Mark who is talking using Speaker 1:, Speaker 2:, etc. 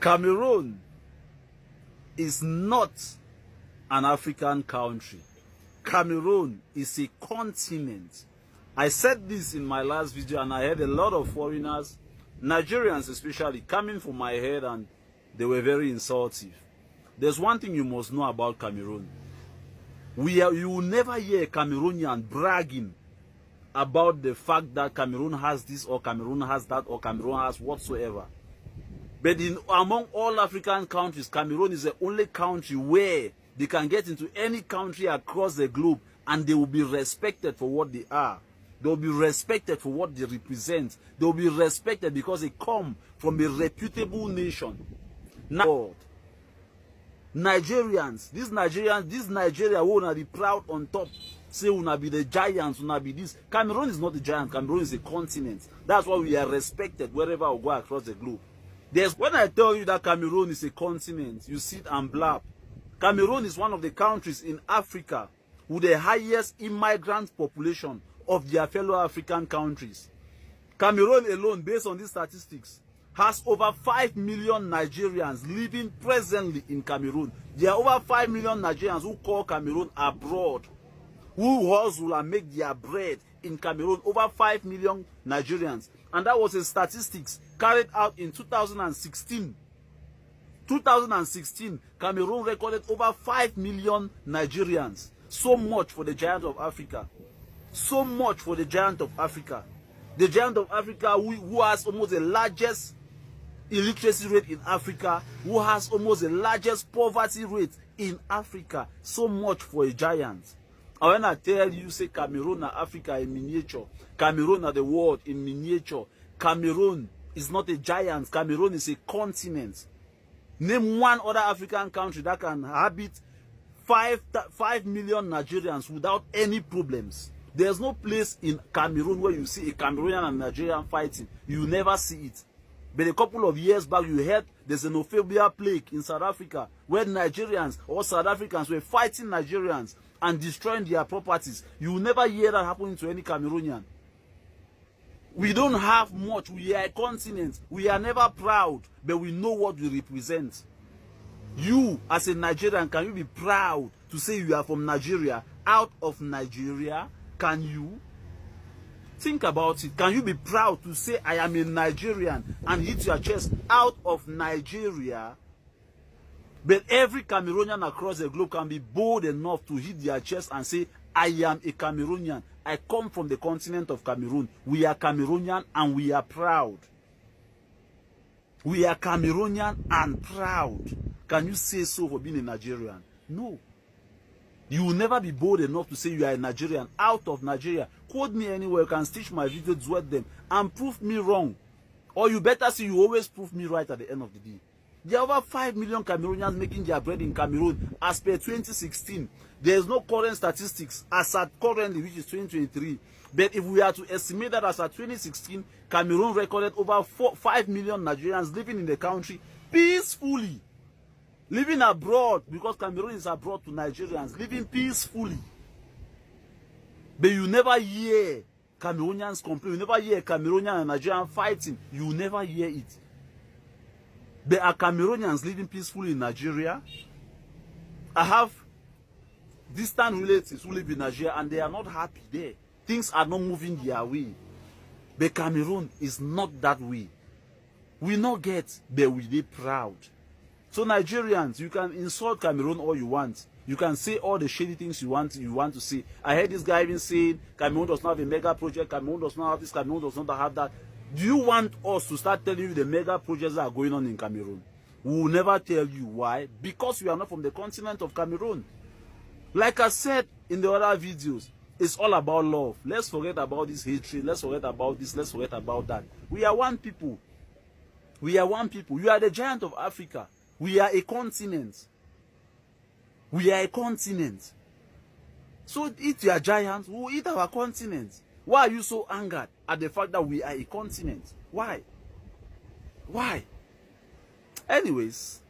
Speaker 1: Cameroon is not an African country. Cameroon is a continent. I said this in my last video, and I had a lot of foreigners, Nigerians especially, coming for my head, and they were very insultive. There's one thing you must know about Cameroon. You will never hear a Cameroonian bragging about the fact that Cameroon has this or Cameroon has that or Cameroon has whatsoever. But among all African countries, Cameroon is the only country where they can get into any country across the globe and they will be respected for what they are. They will be respected for what they represent. They will be respected because they come from a reputable nation. Now, Nigerians, this Nigeria will be proud on top. Say will be the giants, will be this. Cameroon is not a giant. Cameroon is a continent. That's why we are respected wherever we go across the globe. When I tell you that Cameroon is a continent, you sit and blab. Cameroon is one of the countries in Africa with the highest immigrant population of their fellow African countries. Cameroon alone, based on these statistics, has over 5 million Nigerians living presently in Cameroon. There are over 5 million Nigerians who call Cameroon abroad, who hustle and make their bread in Cameroon. Over 5 million Nigerians. And that was a statistics carried out in 2016. 2016, Cameroon recorded over 5 million Nigerians. So much for the giant of Africa. So much for the giant of Africa. The giant of Africa who has almost the largest illiteracy rate in Africa, who has almost the largest poverty rate in Africa. So much for a giant. And when I tell you, say Cameroon and Africa in miniature, Cameroon and the world in miniature, Cameroon is not a giant, Cameroon is a continent. Name one other African country that can habit 5 million Nigerians without any problems. There's no place in Cameroon where you see a Cameroonian and Nigerian fighting. You never see it. But a couple of years back, you heard there's a xenophobia plague in South Africa where Nigerians or South Africans were fighting Nigerians and destroying their properties. You will never hear that happening to any Cameroonian. We don't have much. We are a continent. We are never proud, but we know what we represent. You, as a Nigerian, can you be proud to say you are from Nigeria? Out of Nigeria? Can you? Think about it. Can you be proud to say I am a Nigerian and hit your chest out of Nigeria? But every Cameroonian across the globe can be bold enough to hit their chest and say, I am a Cameroonian. I come from the continent of Cameroon. We are Cameroonian and we are proud. We are Cameroonian and proud. Can you say so for being a Nigerian? No. You will never be bold enough to say you are a Nigerian out of Nigeria. Quote me anywhere. You can stitch my videos with them and prove me wrong. Or you better see you always prove me right at the end of the day. There are over 5 million Cameroonians making their bread in Cameroon as per 2016. There is no current statistics as at currently, which is 2023. But if we are to estimate that as at 2016, Cameroon recorded over 5 million Nigerians living in the country peacefully. Living abroad, because Cameroon is abroad to Nigerians, living peacefully. But you never hear Cameroonians complain. You never hear Cameroonian and Nigerian fighting. You never hear it. But are Cameroonians living peacefully in Nigeria? I have distant relatives who live in Nigeria and they are not happy there. Things are not moving their way. But Cameroon is not that way. We not get, but we be proud. So Nigerians, you can insult Cameroon all you want. You can say all the shady things you want to say. I heard this guy even saying Cameroon does not have a mega project, Cameroon does not have this, Cameroon does not have that. Do you want us to start telling you the mega projects that are going on in Cameroon? We will never tell you. Why? Because we are not from the continent of Cameroon. Like I said in the other videos, it's all about love. Let's forget about this hatred. Let's forget about this. Let's forget about that. We are one people. We are one people. You are the giant of Africa. We are a continent. We are a continent. So eat your giants, we will eat our continent. Why are you so angered at the fact that we are a continent? Why? Why? Anyways,